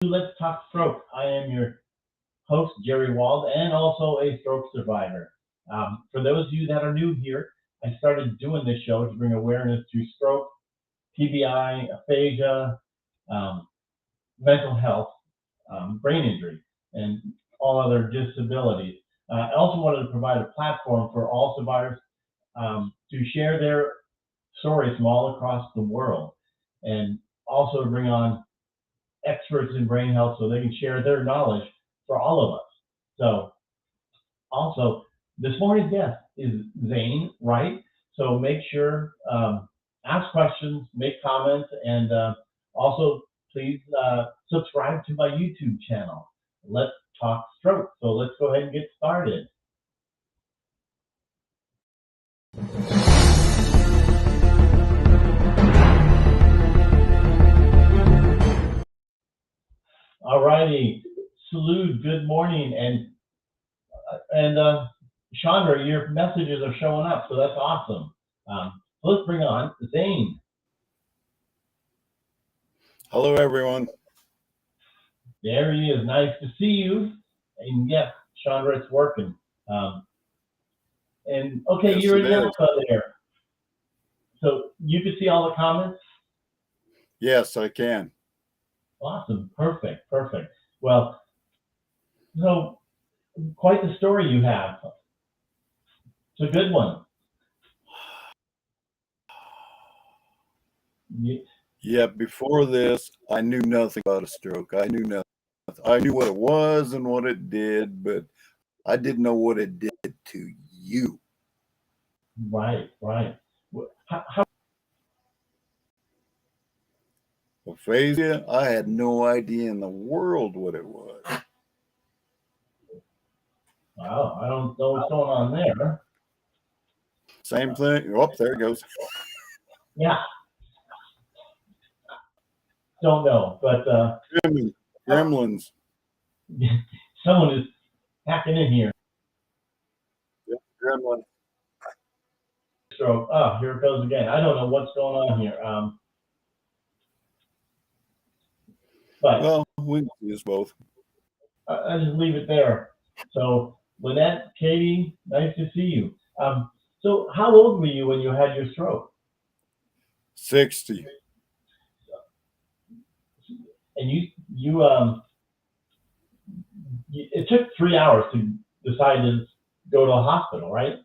Let's Talk Stroke. I am your host, Jerry Wald, and also a stroke survivor. For those of you that are new here, I started doing this show to bring awareness to stroke, TBI, aphasia, um, mental health, brain injury, and all other disabilities. I also wanted to provide a platform for all survivors to share their stories from all across the world, and also to bring on experts in brain health so they can share their knowledge for all of us. So, also, this morning's guest is Zane, Wright. So make sure ask questions, make comments, and also please subscribe to my YouTube channel. Let's Talk Stroke. So let's go ahead and get started. All righty, salute, good morning, and Chandra, your messages are showing up, so that's awesome. So let's bring on Zane. Hello, everyone. There he is. Nice to see you. And yes, Chandra, it's working. And okay, Yes, you're it in is. Napa there. So you can see all the comments? Yes, I can. Awesome. Perfect. Perfect. Well, so quite the story you have. It's a good one. Yeah, before this, I knew nothing about a stroke. I knew nothing. I knew what it was and what it did, but I didn't know what it did to you. Right, right. How Aphasia, I had no idea in the world what it was. Wow, I don't know what's going on there. Same thing. Oh, there it goes. Yeah. Don't know, but Gremlins. someone is hacking in here. Yep, gremlin. Stroke. Oh, here it goes again. I don't know what's going on here. But Well, we can use both. I'll just leave it there. So, Lynette, Katie, nice to see you. So, how old were you when you had your stroke? 60. And it took 3 hours to decide to go to a hospital, right?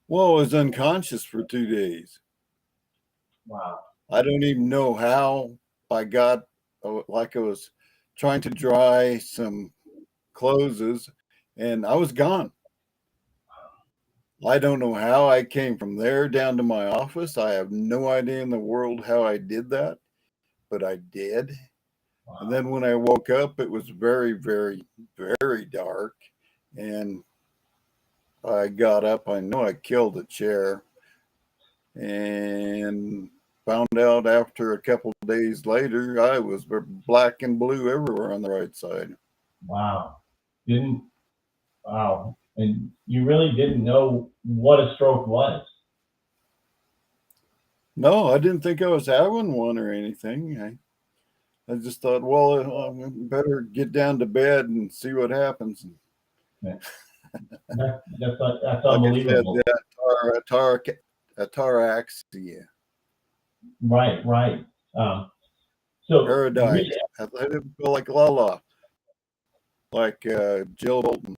Well, I was unconscious for 2 days. Wow. I don't even know how I got, like I was trying to dry some clothes and I was gone. I don't know how I came from there down to my office. I have no idea in the world how I did that, but I did. Wow. And then when I woke up, it was very, very, very dark. And I got up. I know I killed a chair and found out after a couple of days later, I was black and blue everywhere on the right side. Wow. Wow. And you really didn't know what a stroke was. No, I didn't think I was having one or anything. I just thought, well, I better get down to bed and see what happens. Yeah. That's Like unbelievable. I said, apraxia. Right, right. So Paradise. really, I didn't feel like La, like Jill Bolton,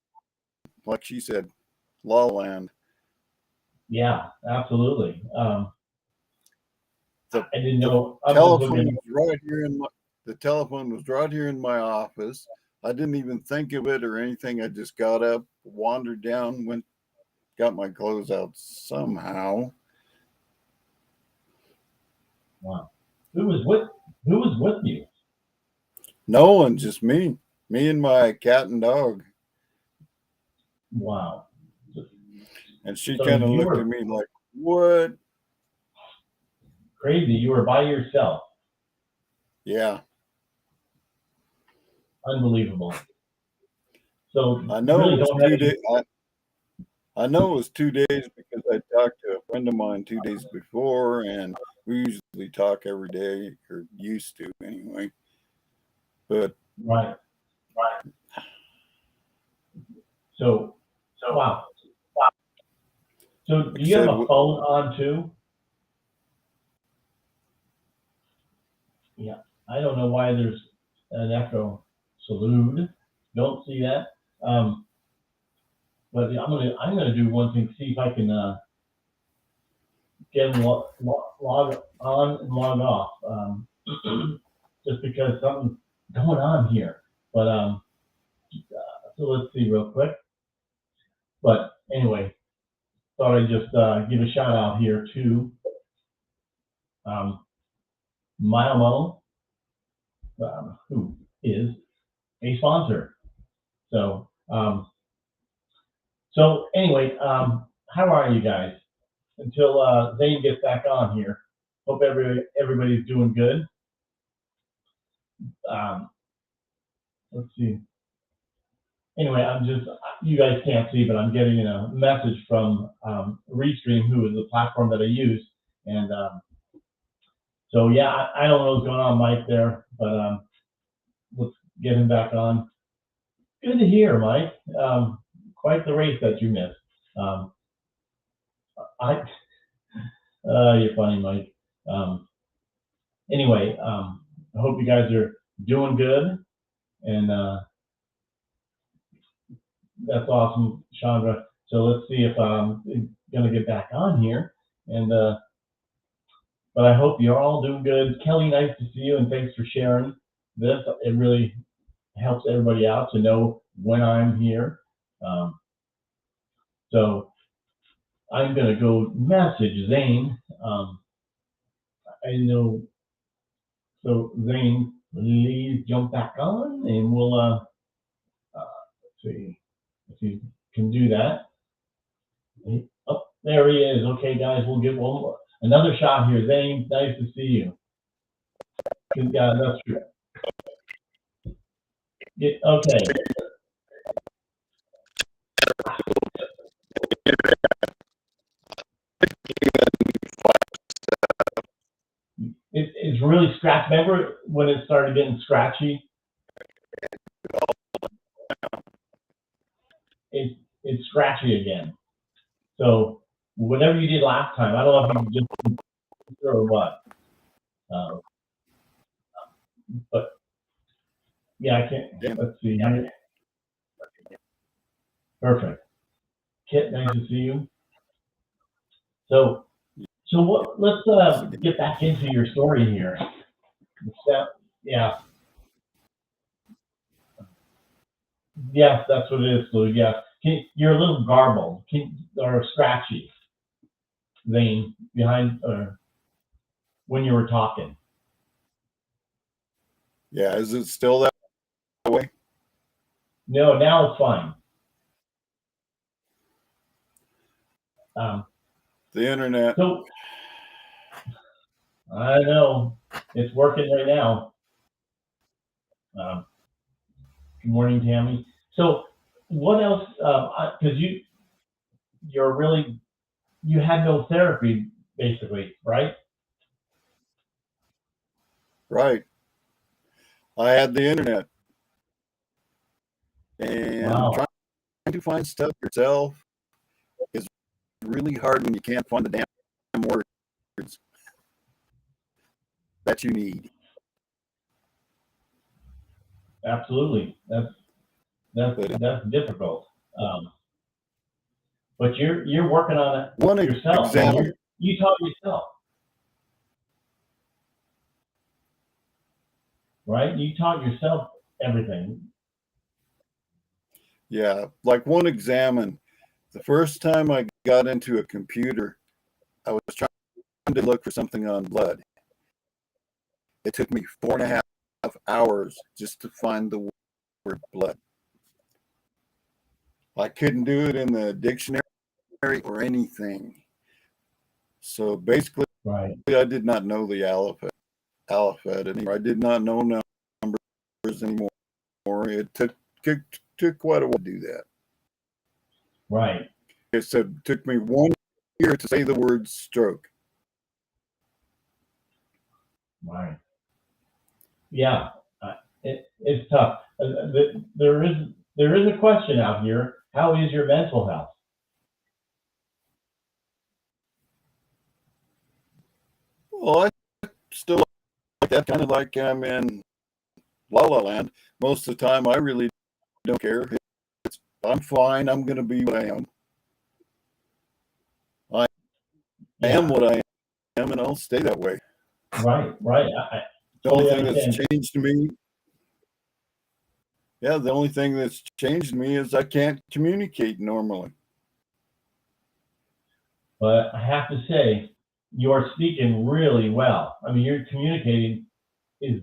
like she said, La Land. yeah, absolutely. The I didn't know. I was just telephone looking. was right here in my. The telephone was right here in my office. I didn't even think of it or anything. I just got up, wandered down, went, got my clothes out somehow. Wow. Who was with you? No one, just me and my cat and dog. Wow. And she So kind of you looked were at me like, "What?" crazy. You were by yourself. Yeah, Unbelievable. So I know really it was don't have 2 days. any. I know it was 2 days because I talked to a friend of mine 2 days before, and we usually talk every day, or used to anyway. But Right. So wow. So do like I you have said, a phone on too? Yeah. I don't know why there's an echo. Salute. Don't see that. But I'm gonna do one thing. See if I can get them log on and log off. Just because something's going on here. But so let's see real quick. But anyway, thought I'd just give a shout out here to Mile who is a sponsor. So anyway, how are you guys? Until Zane gets back on here, hope everybody's doing good. Let's see. Anyway, you guys can't see, but I'm getting a message from Restream, who is the platform that I use. And so, yeah, I don't know what's going on, Mike, there, but let's get him back on. Good to hear, Mike. Quite the race that you missed. You're funny, Mike. Anyway, I hope you guys are doing good, and that's awesome, Chandra. So let's see if I'm gonna get back on here, and but I hope you're all doing good. Kelly, nice to see you, and thanks for sharing this. It really helps everybody out to know when I'm here. So I'm gonna go message Zane. I know. So Zane, please jump back on, and we'll let's see if he can do that. Oh, there he is. Okay, guys, we'll give another shot here. Zane, nice to see you. Yeah, that's true. Okay. It's really scratchy. Remember when it started getting scratchy? It's scratchy again. So whatever you did last time, I don't know if you just or what. But yeah, I can't. Let's see. Perfect. Kit, nice to see you. So what? Let's get back into your story here. Yeah. Yes, that's what it is, Lou. Yeah. You're a little garbled or scratchy, Zane, behind or when you were talking. Yeah, is it still that way? No, now it's fine. The internet. So I know it's working right now. Good morning, Tammy. So what else? Because you had no therapy basically, right? Right. I had the internet. And Wow. trying to find stuff yourself is really hard when you can't find the damn words that you need. Absolutely. That's difficult. But you're working on it yourself. Example. You taught yourself, right? You taught yourself everything. Yeah, like one examine. The first time I got into a computer, I was trying to look for something on blood. It took me 4.5 hours just to find the word blood. I couldn't do it in the dictionary or anything. So basically, Right. I did not know the alphabet anymore. I did not know numbers anymore. It took quite a while to do that. Right. It took me 1 year to say the word stroke. Right. Yeah. It's tough. There is a question out here. How is your mental health? Well, I still like that, kind of like I'm in La La Land. Most of the time, I really don't care. I'm fine. I'm going to be what I am. I am what I am, and I'll stay that way. Right. I The totally only thing that's understand. changed me, the only thing that's changed me is I can't communicate normally. But I have to say, you're speaking really well. I mean, your communicating is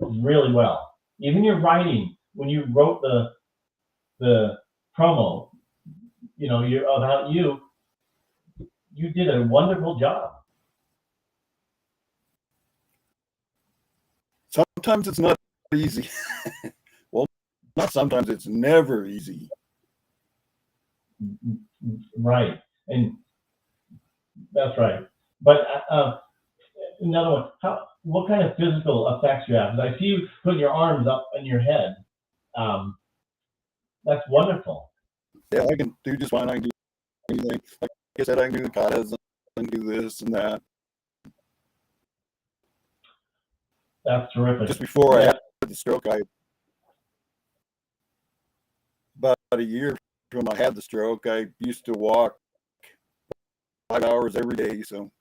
really well. Even your writing, when you wrote the promo, you about you did a wonderful job. Sometimes it's not easy. Well, not sometimes, it's never easy. Right, and that's right. But another one, what kind of physical effects you have? 'Cause I see you putting your arms up on your head. Um, that's wonderful. Yeah, I can do just fine. I can do anything. Like I said, I can do the katas, I can do this and that. That's terrific. Just before I Yeah. had the stroke, about a year from I had the stroke, I used to walk 5 hours every day. So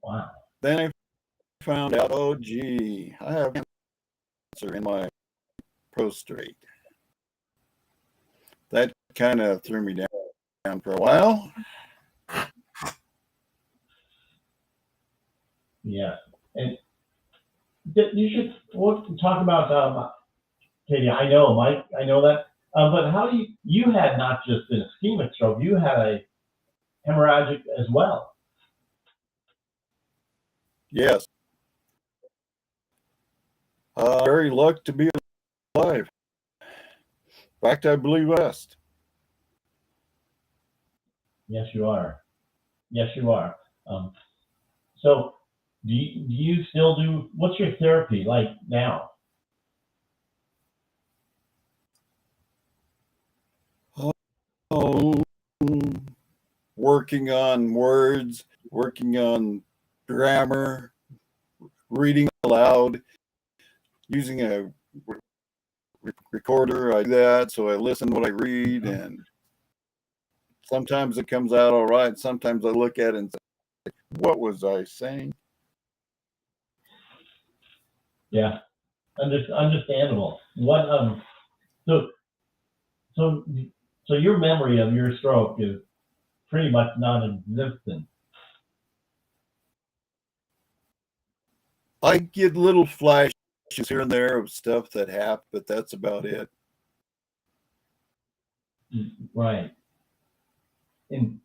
Wow. then I found out, oh gee, I have cancer in my prostate. That kind of threw me down for a while. Yeah, and you should talk about Katie. I know, Mike. I know that. But how do you had not just an ischemic stroke, you had a hemorrhagic as well. Yes. Very lucky to be alive. In fact, I believe West. Yes, you are. Yes, you are. So, do you still do? What's your therapy like now? Oh, working on words, working on grammar, reading aloud, using a recorder. I do that, so I listen to what I read, and sometimes it comes out all right. Sometimes I look at it and say, "What was I saying?" Yeah, understandable. What so so so your memory of your stroke is pretty much non-existent. I get little flashes here and there of stuff that happened, but that's about it. Right. And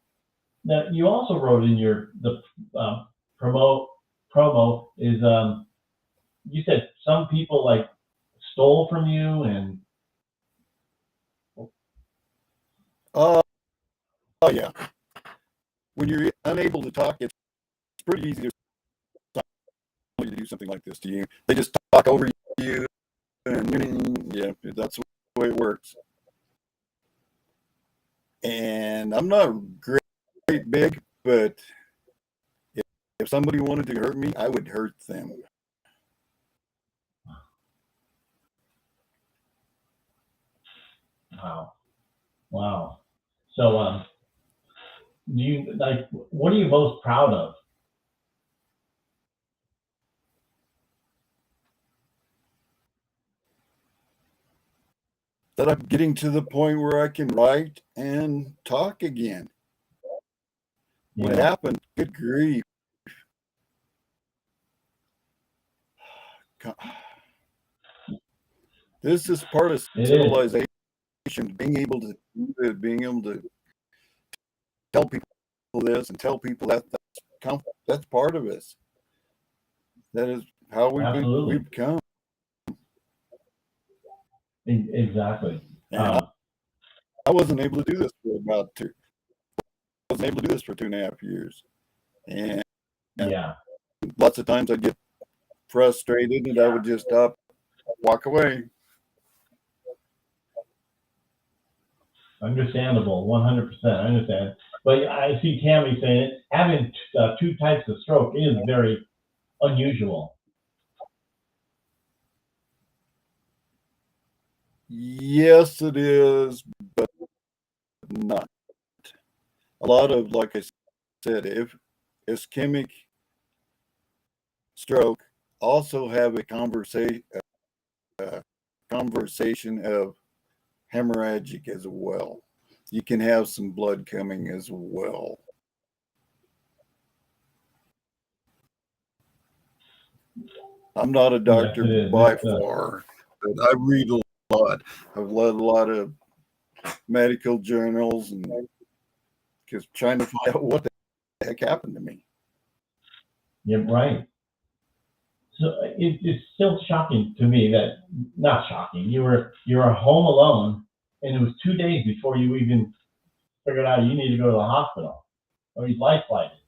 now you also wrote in the um, promo promo is you said some people like stole from you and Oh, yeah. When you're unable to talk, it's pretty easy to do something like this to you. They just talk over you, and yeah, that's the way it works. And I'm not great big, but if somebody wanted to hurt me, I would hurt them. wow. So do you like what are you most proud of? That I'm getting to the point where I can write and talk again. When it happened, good grief. This is part of civilization. Being able to tell people this and tell people that that's part of us. That is how we've become. Exactly. And I wasn't able to do this for about two. I wasn't able to do this for 2.5 years, and lots of times I'd get frustrated and I would just stop walk away. Understandable, 100%. I understand. But I see Tammy saying it, having two types of stroke is very unusual. Yes, it is, but not. A lot of, like I said, if ischemic stroke also have a conversation of hemorrhagic as well. You can have some blood coming as well. I'm not a doctor by far, but I read a lot. I've read a lot of medical journals and just trying to find out what the heck happened to me. Yeah, right. So it's still shocking to me that, not shocking, you were home alone, and it was 2 days before you even figured out you need to go to the hospital, or you life flighted.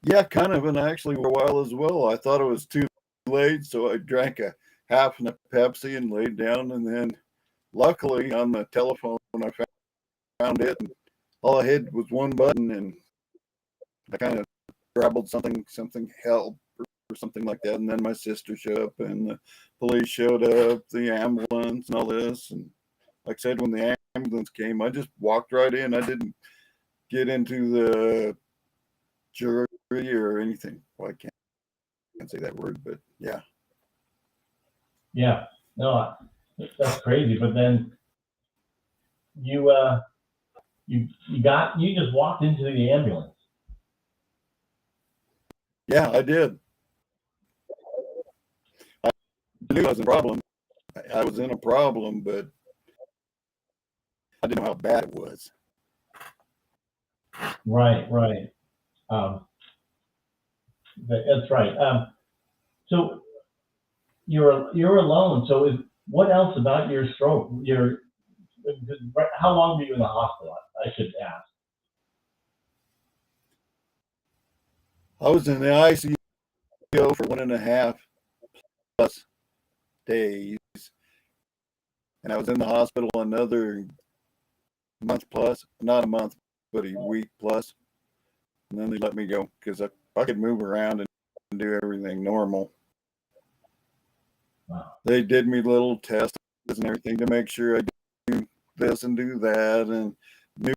Yeah, kind of, and actually for a while as well. I thought it was too late, so I drank a half and a Pepsi and laid down, and then luckily on the telephone I found it, and all I hit was one button, and I kind of scrabbled something help or something like that, and then my sister showed up, and the police showed up, the ambulance, and all this, and like I said, when the ambulance came, I just walked right in. I didn't get into the jury or anything. Well, I can't say that word, but yeah. Yeah, no, that's crazy. But then you just walked into the ambulance. Yeah, I did. I knew I was in a problem. I was in a problem, but I didn't know how bad it was. Right. That's right. So you're alone. So what else about your stroke? How long were you in the hospital? I should ask. I was in the ICU for 1.5 plus days, and I was in the hospital another month plus, not a month, but a week plus, and then they let me go because I could move around and do everything normal. Wow. They did me little tests and everything to make sure I do this and do that, and knew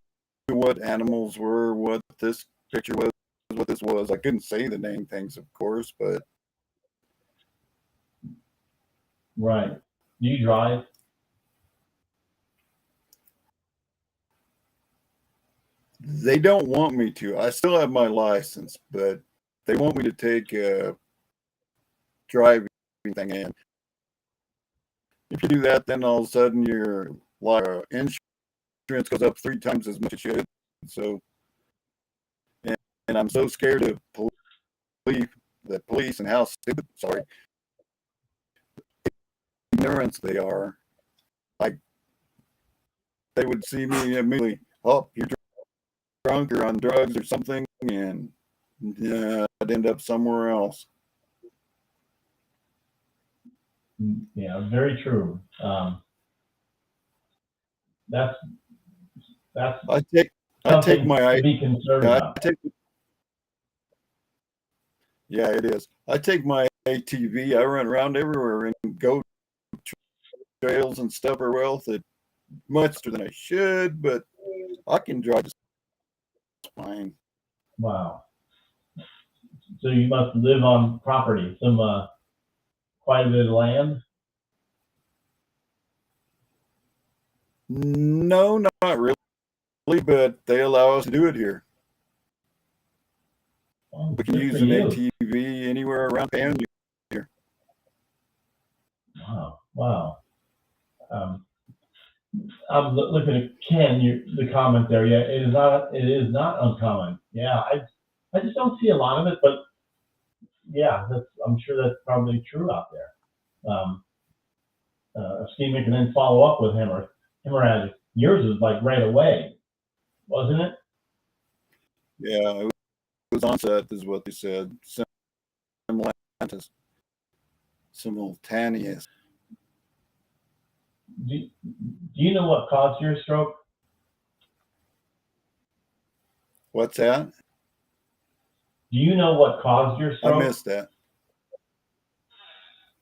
what animals were, what this picture was, what this was. I couldn't say the dang things, of course, but Right. Do you drive? they don't want me to. I still have my license, but they want me to take a driving thing in. If you do that, then all of a sudden your insurance goes up 3 times as much as it should. So, and I'm so scared of the police and how stupid, ignorance they are. Like, they would see me immediately, oh, you're drunk or on drugs or something, and I'd end up somewhere else. Yeah, very true. That's I take my to be concerned about. Yeah, it is. I take my ATV. I run around everywhere and go trails and stuff or else it much faster than I should, but I can drive just fine. Wow. So you must live on property, some quite a bit of land. No, not really, but they allow us to do it here. Oh, we can use an ATV anywhere around town here. Wow. I'm looking at Ken, the comment there. Yeah, it is not uncommon. Yeah, I just don't see a lot of it, but yeah, I'm sure that's probably true out there. Ischemic and then follow up with hemorrhagic. Yours was like right away, wasn't it? Yeah, it was onset is what they said. is simultaneous. Do you know what caused your stroke? What's that? Do you know what caused your I stroke? missed that.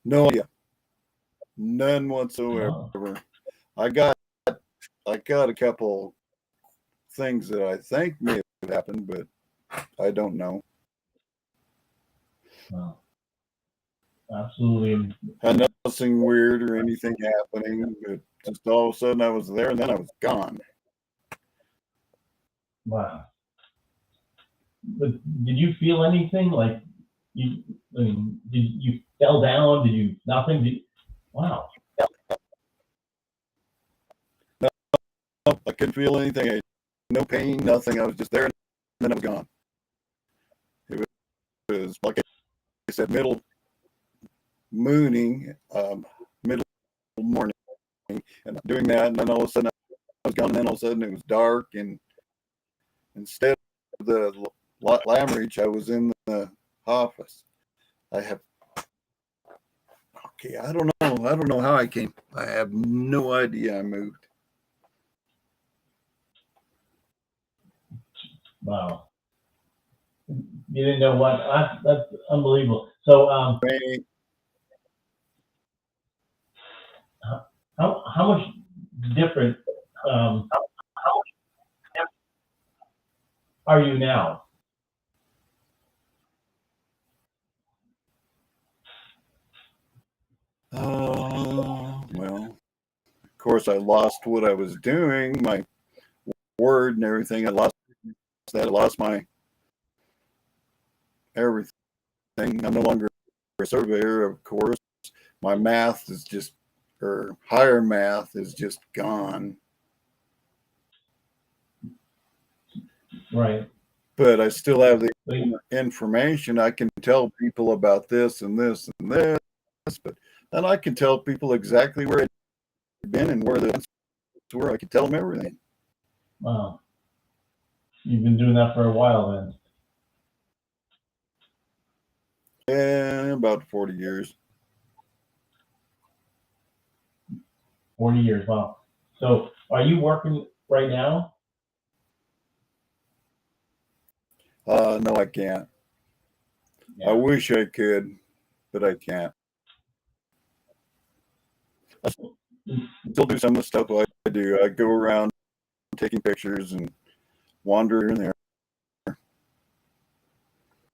No idea. None whatsoever. Oh, I got a couple things that I think may have happened, but I don't know. wow. Absolutely. Had nothing weird or anything happening, but just all of a sudden I was there and then I was gone. Wow. But did you feel anything like you? I mean, did you fell down? Did you nothing? Wow. No, I couldn't feel anything. No pain, nothing. I was just there and then I was gone. It was like I said, middle mooning, middle morning, and doing that, and then all of a sudden I was gone, and then all of a sudden it was dark, and instead of the hemorrhage, I was in the office. I don't know. I don't know how I came. I have no idea I moved. Wow. You didn't know what? That's unbelievable. So, how much different are you now? Well, of course, I lost what I was doing, my word and everything. I lost that. I lost my everything. I'm no longer a surveyor, of course. My math is just, or higher math is just gone. Right. But I still have the information. I can tell people about this and this and this, but then I can tell people exactly where I've been and where the events were. I can tell them everything. Wow. You've been doing that for a while then. Yeah, about 40 years. 40 years. Wow. So, are you working right now? No, I can't. Yeah. I wish I could, but I can't. I still do some of the stuff I do. I go around taking pictures and wander in there.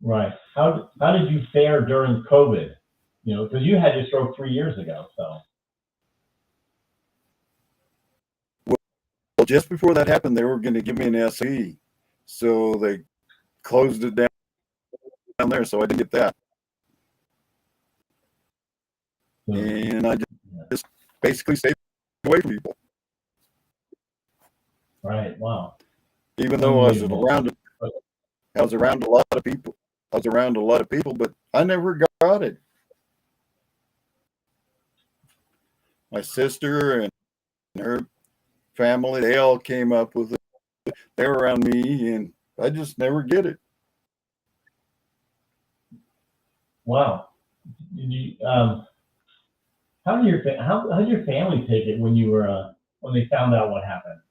Right. How did you fare during COVID? You know, because you had your stroke 3 years ago. So. Well, just before that happened, they were going to give me an SE, so they closed it down there, so I didn't get that. And I just basically stayed away from people. Right. Wow. Even though I was around a lot of people. I was around a lot of people, but I never got it. My sister and her family, they all came up with it. They were around me, and I just never get it. Wow. Did you, how did your family take it when you were when they found out what happened?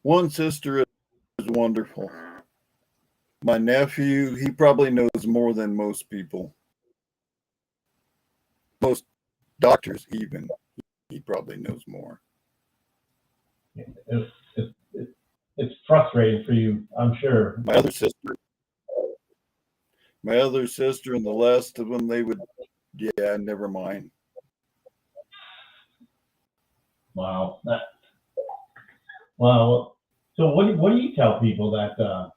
One sister is wonderful. My nephew, he probably knows more than most people. Most doctors, even. He probably knows more. It's frustrating for you, I'm sure. My other sister, and the rest of them, they would, yeah, never mind. Wow. Wow. So what do you tell people that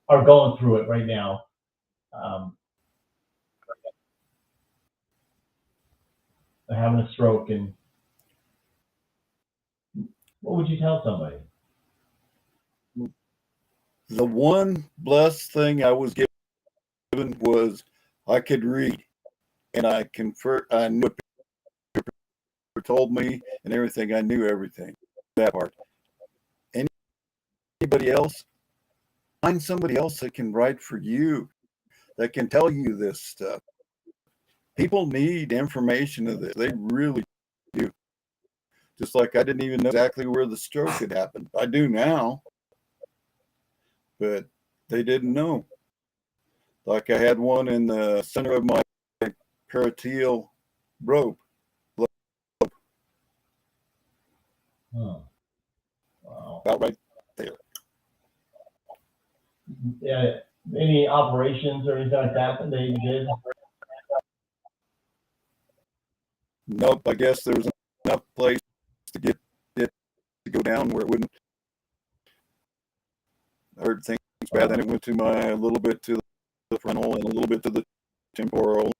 are going through it right now? Having a stroke, and what would you tell somebody? The one blessed thing I was given was I could read, and I knew what people told me and everything. I knew everything. That part. Anybody else, find somebody else that can write for you, that can tell you this stuff. People need information of this. They really do. Just like I didn't even know exactly where the stroke had happened. I do now, but they didn't know. Like I had one in the center of my parietal rope. Oh, wow. About right there. Yeah. Any operations or anything like that they did? Nope. I guess there was enough place to get it to go down where it wouldn't hurt things bad. Then it went to a little bit to the frontal and a little bit to the temporal.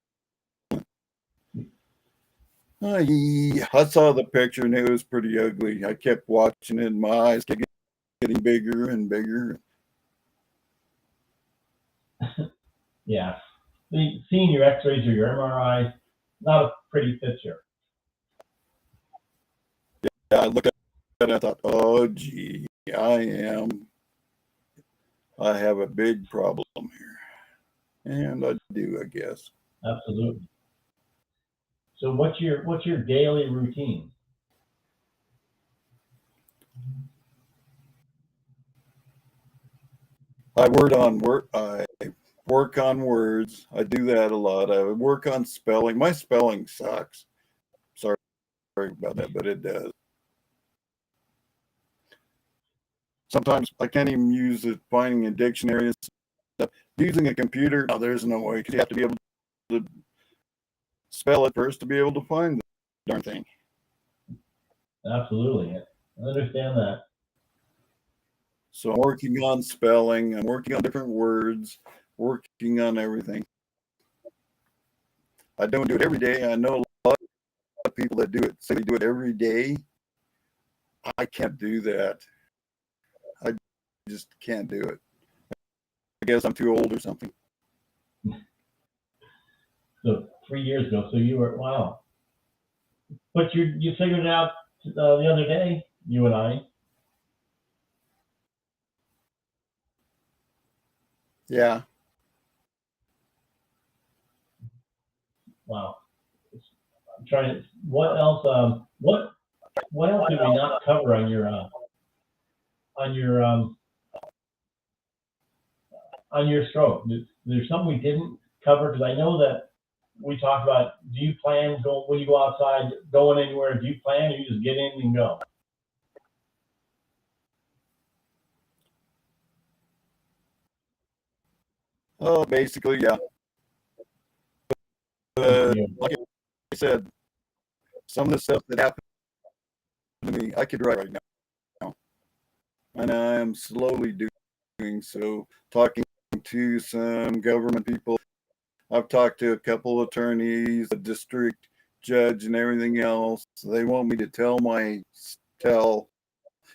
I saw the picture and it was pretty ugly. I kept watching it and my eyes kept getting bigger and bigger. Yeah. Seeing your x-rays or your MRIs, not a pretty picture. Yeah, I looked at it and I thought, oh, gee, I have a big problem here. And I do, I guess. Absolutely. So what's your daily routine? I work on words. I do that a lot. I work on spelling. My spelling sucks. Sorry about that, but it does. Sometimes I can't even use it finding a dictionary and stuff. Using a computer, no, there's no way, because you have to be able to spell it first to be able to find the darn thing. Absolutely. I understand that. So I'm working on spelling. I'm working on different words, working on everything. I don't do it every day. I know a lot of people that do it, say they do it every day. I can't do that. I just can't do it. I guess I'm too old or something. So 3 years ago, so you were, wow. But you figured it out the other day, you and I. Yeah. Wow. I'm trying to, what else, what else did we not cover on your stroke? There's something we didn't cover, because I know that we talked about, do you plan when you go outside, going anywhere, do you plan, or you just get in and go? Oh, basically, yeah. Like I said, some of the stuff that happened to me, I could write right now. And I am slowly doing so, talking to some government people. I've talked to a couple of attorneys, a district judge, and everything else. They want me to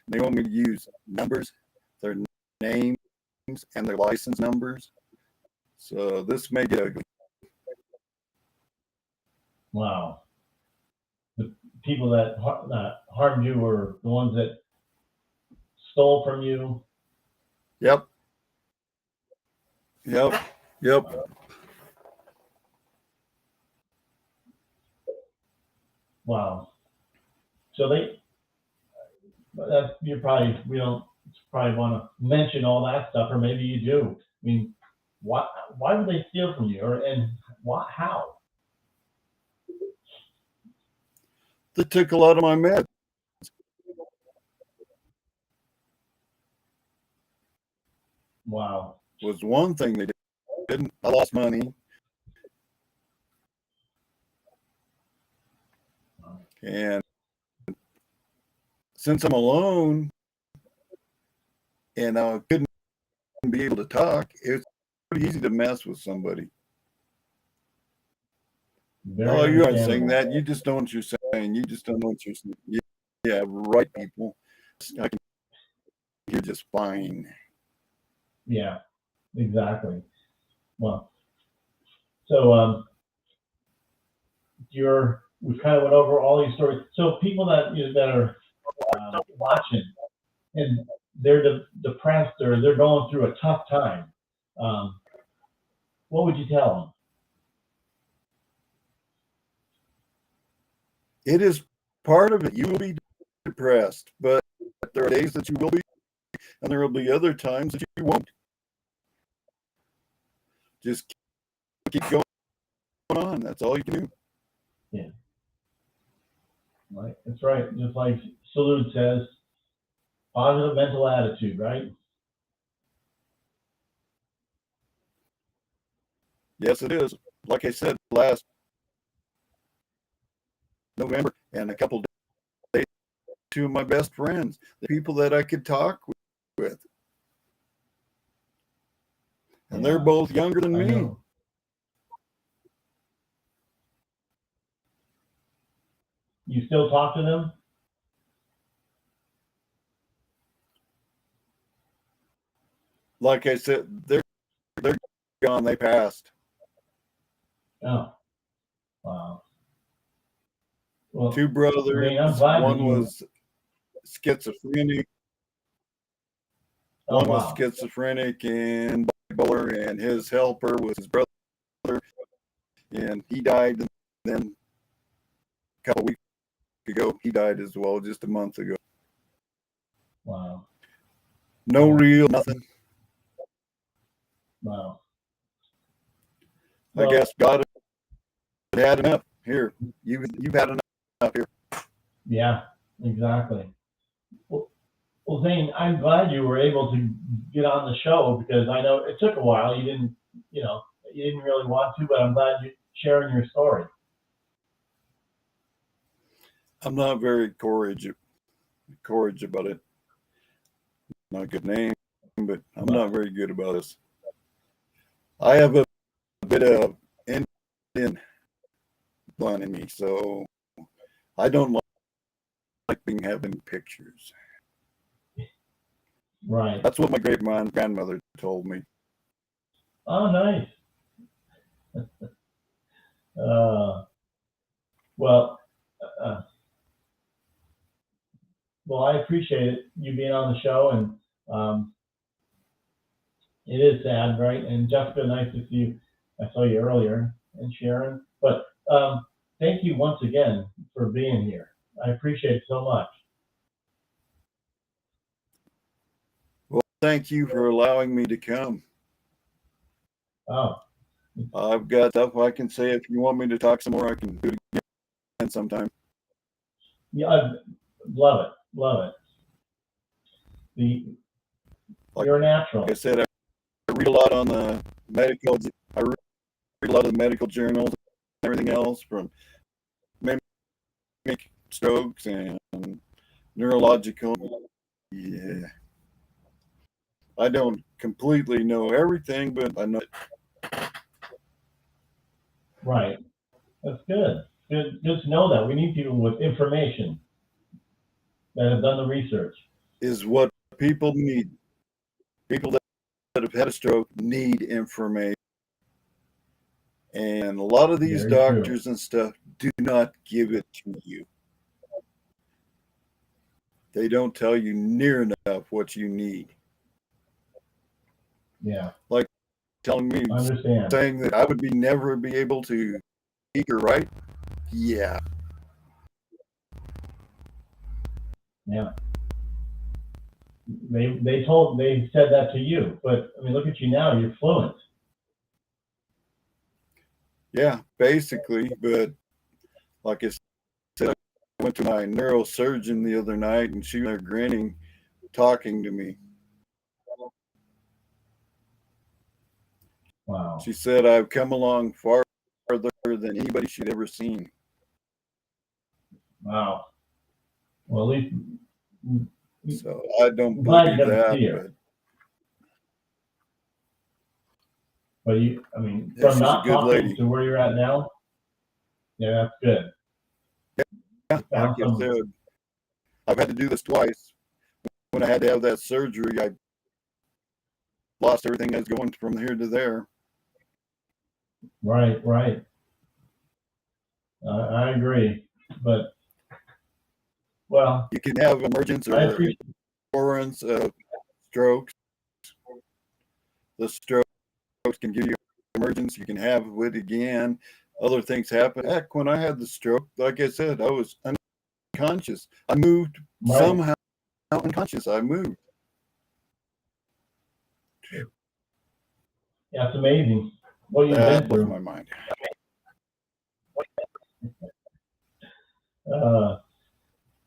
they want me to use numbers, their names, and their license numbers. So this may get ugly. Wow. The people that harmed you were the ones that stole from you. Yep. Wow. So we don't probably want to mention all that stuff, or maybe you do. I mean, why would they steal from you, and how? They took a lot of my meds. Wow. Was one thing they didn't. I lost money. And since I'm alone and I couldn't be able to talk, it's pretty easy to mess with somebody. Oh, you aren't saying that. You just don't know what you're saying. You just don't know what you're saying. Yeah, right, people. I can hear just fine. Yeah, exactly. Well, so we kind of went over all these stories. So people that that are watching, and they're depressed or they're going through a tough time, what would you tell them? It is part of it. You will be depressed, but there are days that you will be, and there will be other times that you won't. Just keep going on. That's all you can do. Yeah. Right. That's right. Just like Salute says, positive mental attitude, right? Yes, it is. Like I said last November, and a couple days, two of my best friends, the people that I could talk with. And they're both younger than me. You still talk to them? Like I said, they're gone. They passed. Oh, wow. Well, Two brothers. Zane, I'm glad one was schizophrenic. Oh, one wow. was schizophrenic and bipolar, and his helper was his brother, and he died. And then a couple weeks ago, he died as well, just a month ago. Wow. No real nothing. Wow. I guess God had enough. Here, you've had enough here. Yeah, exactly. Well, Zane, I'm glad you were able to get on the show, because I know it took a while. You didn't really want to, but I'm glad you're sharing your story. I'm not very courage about it. Not a good name, but I'm not very good about this. I have a bit of Indian blood in me, so I don't like being having pictures. Right. That's what my great grandmother told me. Oh, nice. Well, I appreciate it, you being on the show, and it is sad, right? And Jessica, nice to see you. I saw you earlier, and Sharon. But thank you once again for being here. I appreciate it so much. Well, thank you for allowing me to come. Oh. I've got stuff I can say. If you want me to talk some more, I can do it again sometime. Yeah, I love it. Love it. You're a natural. Like I said, I read a lot on the medical. I read a lot of the medical journals and everything else, from mimic strokes and neurological. Yeah. I don't completely know everything, but I know it. Right. That's good. Good to know that. We need people with information that have done the research. Is what people need. People that have had a stroke need information. And a lot of these doctors and stuff do not give it to you. They don't tell you near enough what you need. Yeah. Like telling me, saying that I would never be able to speak or write. Yeah. Yeah. They said that to you, but I mean, look at you now. You're fluent. Yeah, basically. But like I said, I went to my neurosurgeon the other night, and she was there grinning, talking to me. Wow. She said I've come along farther than anybody she'd ever seen. Wow. Well, at least. So I don't believe that. But you, I mean, from not talking to where you're at now, yeah, that's good. Yeah, like I said, I've had to do this twice. When I had to have that surgery, I lost everything I was going from here to there. Right. I agree, but well, you can have emergency or insurance strokes. The strokes can give you emergency. You can have it again. Other things happen. Heck, when I had the stroke, like I said, I was unconscious. I moved somehow unconscious. I moved. Yeah, it's amazing what you've been That blows through. my mind.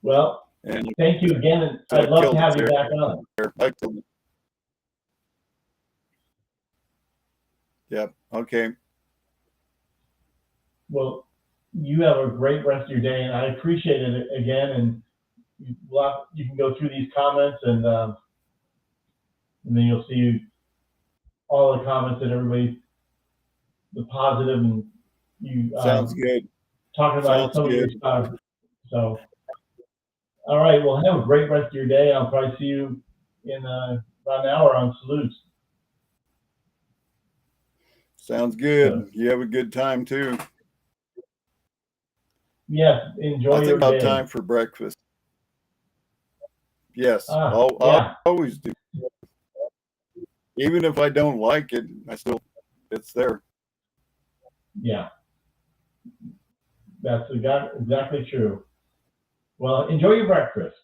Well, And thank you again, and I'd love to have you back on. Yep. Okay. Well, you have a great rest of your day, and I appreciate it again. And you can go through these comments, and then you'll see all the comments that everybody, the positive, and you Sounds good. talking about Sounds some good. of your stuff. So, all right. Well, have a great rest of your day. I'll probably see you in about an hour on salutes. Sounds good. So, You have a good time too. yes, enjoy I think your about day. time for breakfast. Yes, Yeah. I always do. Even if I don't like it, it's there. Yeah, that's exactly true. Well, enjoy your breakfast.